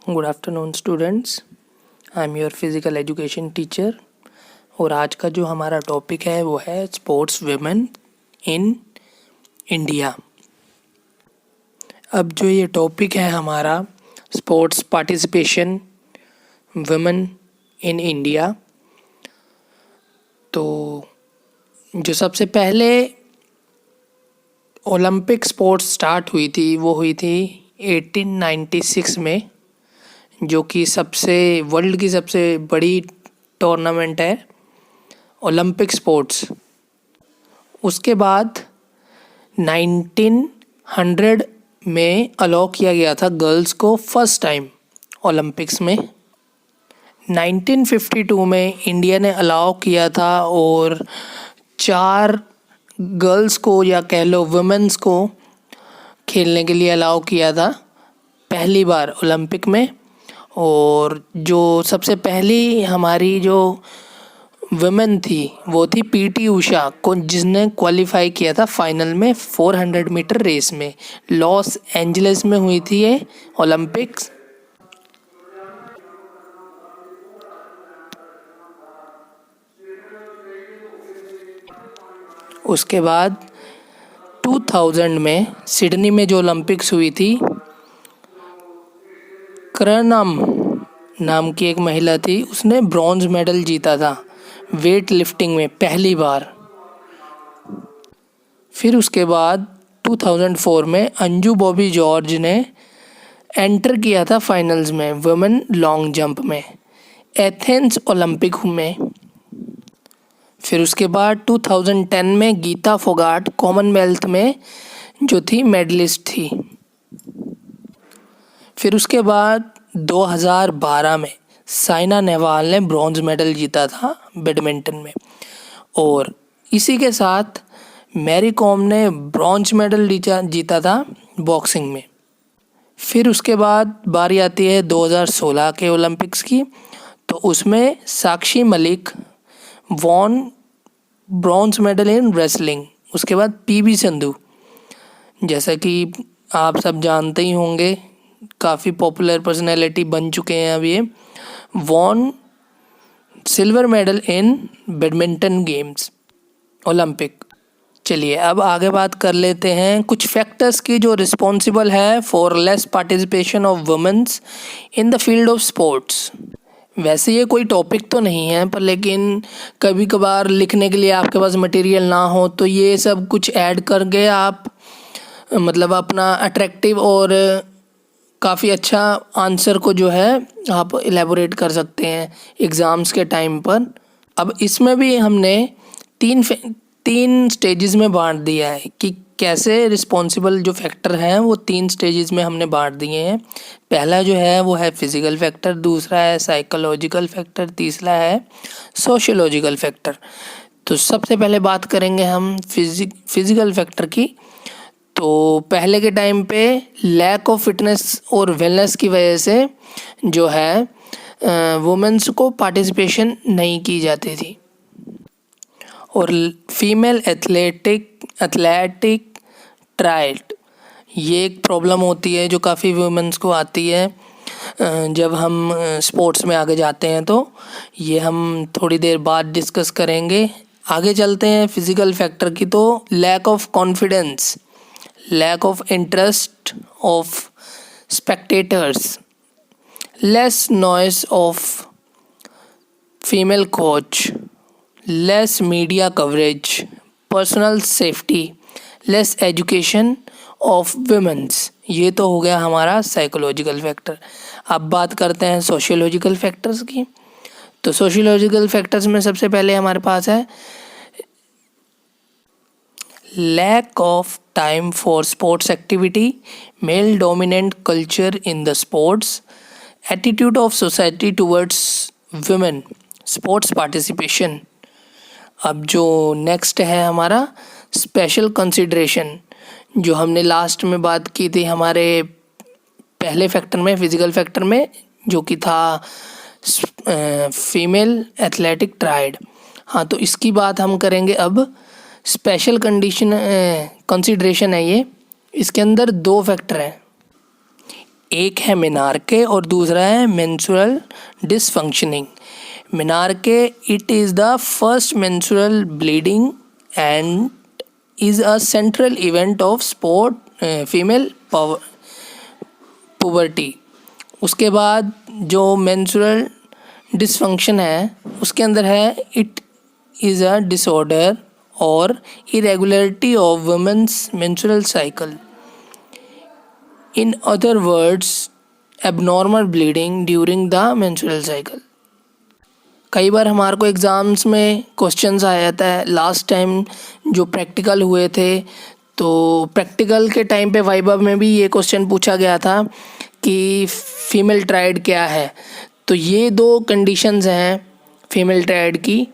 Good afternoon students, I am your physical education teacher. और आज का जो हमारा टॉपिक है वो है स्पोर्ट्स विमेन इन इंडिया। अब जो ये टॉपिक है हमारा sports participation women in India, तो जो सबसे पहले ओलंपिक स्पोर्ट्स स्टार्ट हुई थी वो हुई थी 1896 में, जो कि वर्ल्ड की सबसे बड़ी टूर्नामेंट है ओलंपिक स्पोर्ट्स। उसके बाद 1900 में अलाउ किया गया था गर्ल्स को फर्स्ट टाइम ओलंपिक्स में। 1952 में इंडिया ने अलाउ किया था और 4 गर्ल्स को या कह लो वुमेन्स को खेलने के लिए अलाउ किया था पहली बार ओलंपिक में। और जो सबसे पहली हमारी जो वुमेन थी वो थी पीटी उषा को, जिसने क्वालिफाई किया था फाइनल में 400 मीटर रेस में। लॉस एंजलिस में हुई थी ये ओलंपिक्स। उसके बाद 2000 में सिडनी में जो ओलंपिक्स हुई थी, करनम नाम की एक महिला थी, उसने ब्रॉन्ज मेडल जीता था वेट लिफ्टिंग में पहली बार। फिर उसके बाद 2004 में अंजू बॉबी जॉर्ज ने एंटर किया था फाइनल्स में वुमेन लॉन्ग जंप में एथेंस ओलंपिक में। फिर उसके बाद 2010 में गीता फोगाट कॉमनवेल्थ में जो थी मेडलिस्ट थी। फिर उसके बाद 2012 में साइना नेहवाल ने ब्रॉन्ज मेडल जीता था बैडमिंटन में। और इसी के साथ मैरी कॉम ने ब्रॉन्ज मेडल जीता था बॉक्सिंग में। फिर उसके बाद बारी आती है 2016 के ओलंपिक्स की, तो उसमें Sakshi Malik won bronze medal in wrestling. उसके बाद पीवी संधू, जैसा कि आप सब जानते ही होंगे, काफ़ी पॉपुलर पर्सनैलिटी बन चुके हैं अब ये, won silver medal in badminton games Olympic. चलिए अब आगे बात कर लेते हैं कुछ फैक्टर्स की जो रिस्पॉन्सिबल है for less participation of womens in the field of sports. वैसे ये कोई टॉपिक तो नहीं है, पर लेकिन कभी कभार लिखने के लिए आपके पास मटेरियल ना हो तो ये सब कुछ ऐड करके आप मतलब अपना अट्रैक्टिव और काफ़ी अच्छा आंसर को जो है आप एलेबोरेट कर सकते हैं एग्ज़ाम्स के टाइम पर। अब इसमें भी हमने तीन स्टेजेस में बांट दिया है कि कैसे रिस्पॉन्सिबल जो फैक्टर हैं वो 3 स्टेजेस में हमने बांट दिए हैं। पहला जो है वो है फिज़िकल फैक्टर, दूसरा है साइकोलॉजिकल फैक्टर, तीसरा है सोशियोलॉजिकल फैक्टर। तो सबसे पहले बात करेंगे हम फिज़िकल फैक्टर की। तो पहले के टाइम पे लैक ऑफ फिटनेस और वेलनेस की वजह से जो है वुमेन्स को पार्टिसिपेशन नहीं की जाती थी। और फीमेल एथलेटिक ट्रायल, ये एक प्रॉब्लम होती है जो काफ़ी वुमेन्स को आती है जब हम स्पोर्ट्स में आगे जाते हैं। तो ये हम थोड़ी देर बाद डिस्कस करेंगे। आगे चलते हैं फिज़िकल फैक्टर की। तो lack of confidence, lack of interest of spectators, less noise of female coach, less media coverage, personal safety, less education of womens. ये तो हो गया हमारा साइकोलॉजिकल फैक्टर। अब बात करते हैं सोशियोलॉजिकल फैक्टर्स की। तो सोशियोलॉजिकल फैक्टर्स में सबसे पहले हमारे पास है lack of time for sports activity, male dominant culture in the sports, attitude of society towards women, sports participation। अब जो नेक्स्ट है हमारा स्पेशल कंसिडरेशन, जो हमने लास्ट में बात की थी हमारे पहले फैक्टर में, फिजिकल फैक्टर में, जो कि था फीमेल एथलेटिक ट्रायल। हाँ, तो इसकी बात हम करेंगे अब। स्पेशल कंसिडरेशन है ये। इसके अंदर 2 फैक्टर हैं। एक है मेनार्के और दूसरा है menstrual dysfunctioning. Menarche, it is the first menstrual bleeding and is a central event of female puberty. उसके बाद जो मेंस्ट्रुअल डिसफंक्शन है उसके अंदर है इट इज़ अ डिसऑर्डर और irregularity of women's menstrual cycle. In other words, abnormal bleeding during the menstrual cycle. कई बार हमारे को एग्ज़ाम्स में क्वेश्चंस आ जाता है। लास्ट टाइम जो प्रैक्टिकल हुए थे तो प्रैक्टिकल के टाइम पे वाइवा में भी ये क्वेश्चन पूछा गया था कि फीमेल ट्रायड क्या है। तो ये दो कंडीशंस हैं फीमेल ट्रायड की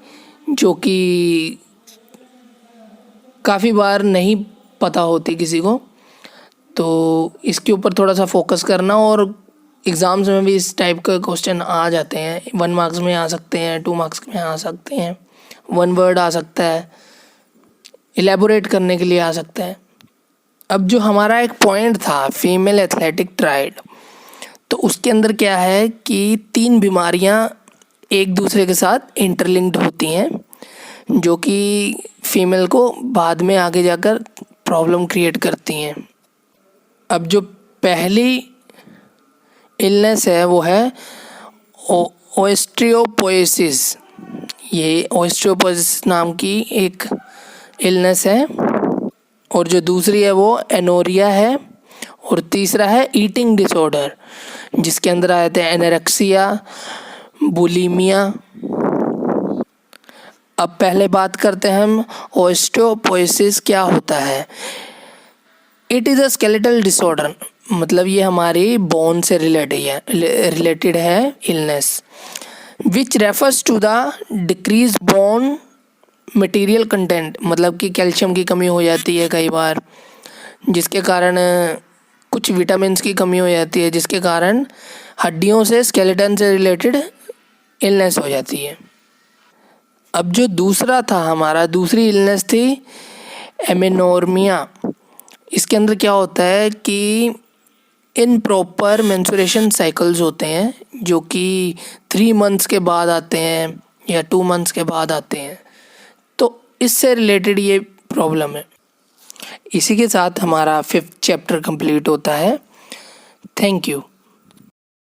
जो कि काफ़ी बार नहीं पता होती किसी को। तो इसके ऊपर थोड़ा सा फोकस करना, और एग्ज़ाम्स में भी इस टाइप का क्वेश्चन आ जाते हैं। 1 मार्क्स में आ सकते हैं, 2 मार्क्स में आ सकते हैं, 1 वर्ड आ सकता है, इलेबोरेट करने के लिए आ सकता है। अब जो हमारा एक पॉइंट था फीमेल एथलेटिक ट्रायड, तो उसके अंदर क्या है कि 3 बीमारियां एक दूसरे के साथ इंटरलिंक्ड होती हैं जो कि फीमेल को बाद में आगे जाकर प्रॉब्लम क्रिएट करती हैं। अब जो पहली इलनेस है वो है ओस्टियोपोरोसिस। ये ओस्टियोपोरोसिस नाम की एक इलनेस है। और जो दूसरी है वो एनोरिया है। और तीसरा है ईटिंग डिसऑर्डर जिसके अंदर आए थे एनोरेक्सिया, बुलिमिया। अब पहले बात करते हैं हम ओस्टियोपोरोसिस क्या होता है। It is a skeletal disorder, मतलब ये हमारी बोन से रिलेटेड है illness, which refers to the decrease bone material content, मतलब कि कैल्शियम की कमी हो जाती है कई बार, जिसके कारण कुछ विटामिन्स की कमी हो जाती है, जिसके कारण हड्डियों से स्केलेटन से रिलेटेड इलनेस हो जाती है। अब जो दूसरा था हमारा, दूसरी इलनेस थी एमेनोर्मिया। इसके अंदर क्या होता है कि इनप्रॉपर मेंस्ट्रुएशन साइकिल्स होते हैं जो कि 3 मंथ्स के बाद आते हैं या 2 मंथ्स के बाद आते हैं। तो इससे रिलेटेड ये प्रॉब्लम है। इसी के साथ हमारा 5th चैप्टर कंप्लीट होता है। Thank you.